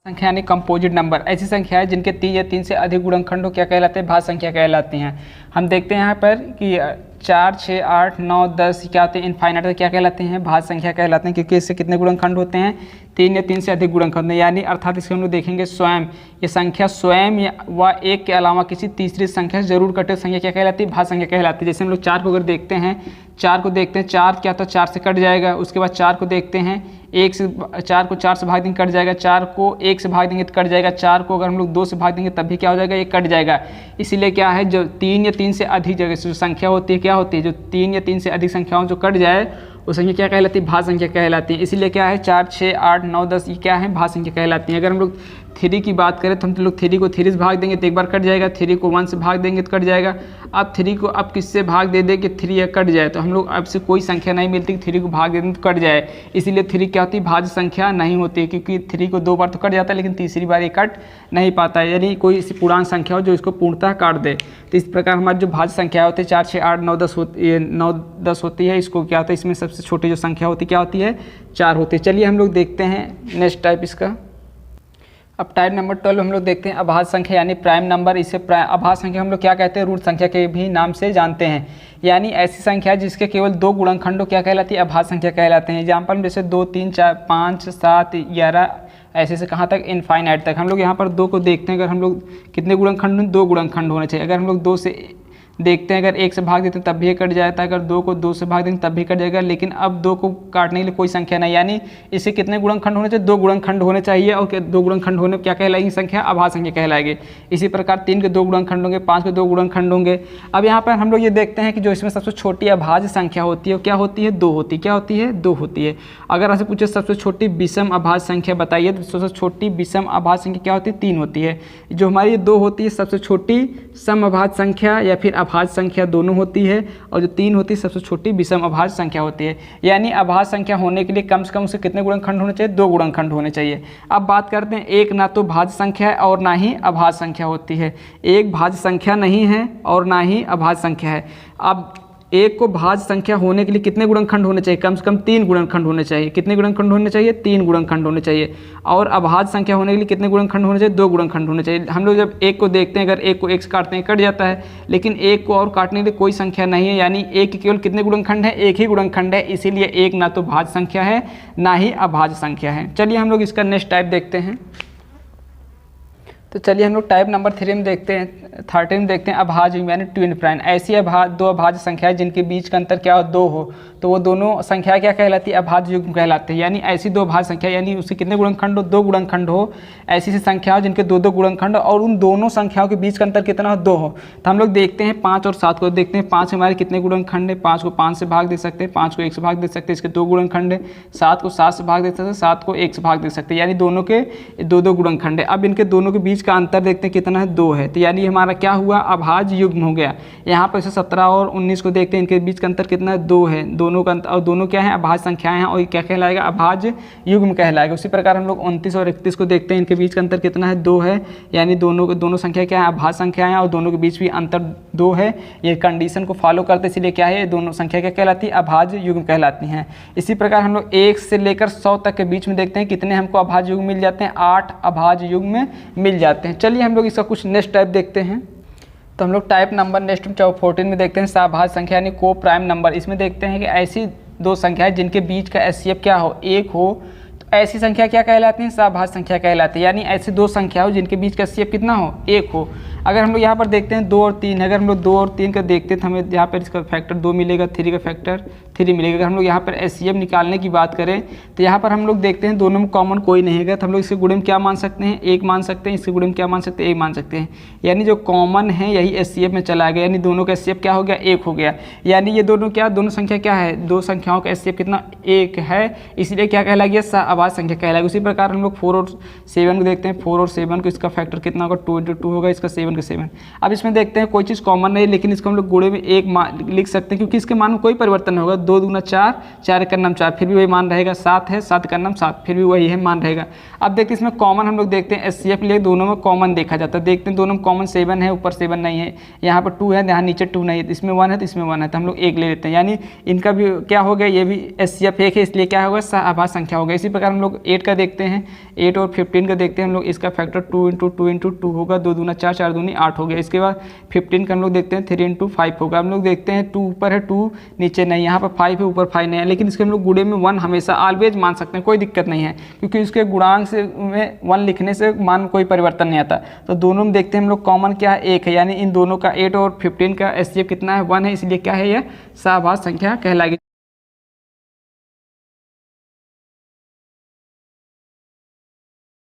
संख्या यानी composite number ऐसी संख्या है जिनके 3 या 3 से अधिक गुणनखंड क्या कहलाते हैं, भाज्य संख्या कहलाती हैं। हम देखते हैं यहाँ पर कि 4, 6, 8, 9, 10 क्या होते हैं, इनफाइनाइट क्या कहलाते हैं, भाज्य संख्या कहलाते हैं, क्योंकि इससे कितने गुणनखंड होते हैं, 3 या 3 से अधिक गुणनखंड, यानी अर्थात इसके हम लोग देखेंगे स्वयं ये संख्या स्वयं व एक के अलावा किसी तीसरी संख्या से जरूर कटे संख्या क्या कहलाती है, भाज्य संख्या कहलाती है। जैसे हम लोग 4 को अगर देखते हैं, 4 क्या तो 4 से कट जाएगा, उसके बाद 4 को देखते हैं 1 से 4 को 4 से भाग देंगे कट जाएगा, 4 को 1 से भाग देंगे तो कट जाएगा, 4 को अगर हम लोग 2 से भाग देंगे तब भी क्या हो जाएगा, ये कट जाएगा। इसीलिए क्या है, जो 3 या 3 से अधिक जगह से जो संख्या होती है क्या होती है, जो 3 या 3 से अधिक संख्याओं जो कट जाए वो संख्या क्या कहलाती है, भाज्य संख्या कहलाती है। इसीलिए क्या है 4, 6, 8, 9, 10 ये क्या है, भाज्य संख्या कहलाती है। अगर हम लोग 3 की बात करें तो हम लोग 3 को 3 से भाग देंगे तो एक बार कट जाएगा, 3 को 1 से भाग देंगे तो कट जाएगा। अब 3 को अब किससे भाग दे दे कि 3 या कट जाए, तो हम लोग अब से कोई संख्या नहीं मिलती कि 3 को भाग दे दें तो कट जाए। इसीलिए 3 क्या होती है, भाज्य संख्या नहीं होती, क्योंकि 3 को 2 बार तो कट जाता है लेकिन तीसरी बार ये कट नहीं पाता है, यानी कोई ऐसी पूर्णांक संख्या हो जो इसको पूर्णतः काट दे। तो इस प्रकार हमारी जो भाज्य संख्या होती है 4, 6, 8, 9, 10 होती है, इसको क्या होता है, इसमें सबसे छोटी जो संख्या होती है क्या होती है, 4 होती है। चलिए हम लोग देखते हैं नेक्स्ट टाइप इसका। अब टाइप नंबर 12 हम लोग देखते हैं अभाज्य संख्या यानी प्राइम नंबर। इसे अभाज्य संख्या हम लोग क्या कहते हैं, रूट संख्या के भी नाम से जानते हैं, यानी ऐसी संख्या जिसके केवल 2 गुणनखंडों क्या कहलाती है, अभाज्य संख्या कहलाते हैं। एग्जाम्पल में जैसे 2, 3, 4, 5, 7, 11 ऐसे से कहाँ तक, इनफाइनाइट तक। हम लोग यहाँ पर 2 को देखते हैं, अगर हम लोग कितने गुणनखंड, 2 गुणनखंड होने चाहिए। अगर हम लोग 2 से देखते हैं, अगर 1 से भाग देते हैं तब भी ये कट जाता है, अगर 2 को 2 से भाग देंगे तब भी कट जाएगा, लेकिन अब 2 को काटने के लिए कोई संख्या नहीं, यानी इससे कितने गुणनखंड होने चाहिए, 2 गुणनखंड होने चाहिए, और 2 गुणनखंड होने क्या कहलाएगी, संख्या अभाज्य संख्या कहलाएगी। इसी प्रकार 3 के 2 गुणनखंड होंगे, 5 के 2 गुणनखंड होंगे। अब यहाँ पर हम लोग ये देखते हैं कि जो इसमें सबसे छोटी अभाज्य संख्या होती है वो क्या होती है, 2 होती है। क्या होती है, 2 होती है। अगर आपसे पूछे सबसे छोटी विषम अभाज्य संख्या बताइए, तो सबसे छोटी विषम अभाज्य संख्या क्या होती है, 3 होती है। जो हमारी 2 होती है सबसे छोटी समअभाज्य संख्या या फिर अभाज्य संख्या दोनों होती है, और जो 3 होती है सबसे छोटी विषम अभाज्य संख्या होती है। यानी अभाज्य संख्या होने के लिए कम से कम उसे कितने गुणनखंड होने चाहिए, 2 गुणनखंड होने चाहिए। अब बात करते हैं, एक ना तो भाज्य संख्या है और ना ही अभाज्य संख्या होती है, एक भाज्य संख्या नहीं है और ना ही अभाज्य संख्या है। अब एक को भाज्य संख्या होने के लिए कितने गुणनखंड होने चाहिए, कम से कम 3 गुणनखंड होने चाहिए। कितने गुणनखंड होने चाहिए, 3 गुणनखंड होने चाहिए। और अभाज्य संख्या होने के लिए कितने गुणनखंड होने चाहिए, 2 गुणनखंड होने चाहिए। हम लोग जब 1 को देखते हैं, अगर 1 को 1 से काटते हैं कट जाता है, लेकिन 1 को और काटने के लिए कोई संख्या नहीं है, यानी 1 के केवल कितने गुणनखंड है, 1 ही गुणनखंड है। इसीलिए 1 ना तो भाज्य संख्या है ना ही अभाज्य संख्या है। चलिए हम लोग इसका नेक्स्ट टाइप देखते हैं। तो चलिए हम लोग टाइप नंबर 3 में देखते हैं, 13 में देखते हैं अभाज्य यानी ट्विन प्राइम। ऐसी दो अभाज्य संख्याएं जिनके बीच का अंतर क्या हो, 2 हो, तो वो दोनों संख्या क्या कहलाती है, अभाज्य युग्म कहलाते हैं। यानी ऐसी 2 अभाज्य संख्या यानी उसके कितने गुणनखंड हो, 2 गुणनखंड हो, ऐसी संख्या हो जिनके 2-2 गुणनखंड और उन दोनों संख्याओं के बीच का अंतर कितना हो, 2 हो। तो हम लोग देखते हैं 5 और 7 को देखते हैं। 5 हमारे कितने गुणनखंड है, 5 को 5 से भाग दे सकते हैं, 5 को 1 से भाग दे सकते हैं, इसके 2 गुणनखंड है। 7 को 7 से भाग दे सकते हैं, 7 को 1 से भाग दे सकते हैं, यानी दोनों के 2-2 गुणनखंड है। अब इनके दोनों के बीच का अंतर देखते हैं कितना है, 2 है। तो यानी हमारा क्या हुआ, अभाज्य युग्म हो गया। यहाँ पर 17 और 19 को देखते हैं, इनके बीच का अंतर कितना है, 2 है। दोनों का अंतर, और दोनों क्या है, अभाज्य संख्याएं हैं, और ये क्या कहलाएगा, अभाज्य युग्म कहलाएगा। उसी प्रकार हम लोग 29 और 31 को देखते हैं, इनके बीच का अंतर कितना है, 2 है। यानी दोनों संख्या क्या है, अभाज्य संख्याएं हैं, और दोनों के बीच भी अंतर 2 है। ये कंडीशन को फॉलो करते, इसलिए क्या है, दोनों संख्या क्या कहलाती है, अभाज्य युग्म कहलाती हैं। इसी प्रकार हम लोग 1 से लेकर 100 तक के बीच में देखते हैं कितने हमको अभाज्य युग्म मिल जाते हैं, 8 अभाज्य युग्म मिल जाते हैं। चलिए हम लोग इसका कुछ नेक्स्ट टाइप देखते हैं। तो हम लोग टाइप नंबर नेक्स्ट 14 में देखते हैं सहभाज्य संख्या यानी को प्राइम नंबर। इसमें देखते हैं कि ऐसी 2 संख्याएं जिनके बीच का एचसीएफ क्या हो, 1 हो, तो ऐसी संख्या क्या कहलाती है, सहभाज्य संख्या कहलाती है। यानी ऐसी 2 संख्या हो जिनके बीच का एचसीएफ कितना हो, 1 हो। अगर हम लोग यहाँ पर देखते हैं 2 और 3, अगर हम लोग 2 और 3 का देखते हैं तो हमें यहाँ पर इसका फैक्टर 2 मिलेगा, 3 का फैक्टर 3 मिलेगा। अगर हम लोग यहाँ पर एचसीएफ निकालने की बात करें तो यहाँ पर हम लोग देखते हैं दोनों में कॉमन कोई नहीं है, तो हम लोग इसके गुणे में क्या मान सकते हैं, 1 मान सकते हैं। इसके गुणे में क्या मान सकते हैं, 1 मान सकते हैं। यानी जो कॉमन है यही एचसीएफ में चला गया, यानी दोनों का एचसीएफ क्या हो गया, 1 हो गया। यानी ये दोनों संख्या क्या है, 2 संख्याओं का एचसीएफ कितना, 1 है, इसलिए क्या कहलाएगी, सहअभाज्य संख्या कहलाएगी। उसी प्रकार हम लोग 4 और 7 को देखते हैं। 4 और 7 को इसका फैक्टर कितना होगा, 2 × 2 होगा, इसका 7 का 7। अब इसमें देखते हैं कोई चीज़ कॉमन नहीं, लेकिन इसको हम लोग गुणे में 1 लिख सकते हैं, क्योंकि इसके मान में कोई परिवर्तन नहीं होगा। 2 दूना 4, 4 का नाम 4, फिर भी वही मान रहेगा। 7 है, 7 का नाम 7, फिर भी वही है, मान रहेगा। अब देखते हैं इसमें कॉमन हम लोग देखते हैं, एचसीएफ लिए दोनों में कॉमन देखा जाता है। देखते हैं दोनों में कॉमन 7 है, ऊपर 7 नहीं है, यहाँ पर 2 है, यहाँ नीचे 2 नहीं है, इसमें 1 है तो इसमें 1 है, तो हम लोग 1 ले लेते हैं। यानी इनका भी क्या हो गया, ये भी एचसीएफ 1 है, इसलिए क्या होगा, सहअभाज्य संख्या हो गया। इसी प्रकार प्रकार हम लोग 8 का देखते हैं, 8 और 15 का देखते हैं हम लोग। इसका फैक्टर 2 इंटू 2 इंटू 2 होगा, 2 दूना 4, 4 दूनी 8 हो गया। इसके बाद 15 का हम लोग देखते हैं 3 इंटू 5 होगा। हम लोग देखते हैं 2 ऊपर है, 2 नीचे नहीं, यहाँ पर 5 है, ऊपर 5 नहीं है, लेकिन इसके हम लोग गुणे में 1 हमेशा ऑलवेज मान सकते हैं, कोई दिक्कत नहीं है, क्योंकि इसके गुणांक से में 1 लिखने से मान कोई परिवर्तन नहीं आता। तो दोनों में देखते हैं हम लोग कॉमन क्या है, 1 है, यानी इन दोनों का 8 और 15 का एचसीएफ कितना है, 1 है, इसलिए क्या है, यह सहभाज्य संख्या कहलाएगी।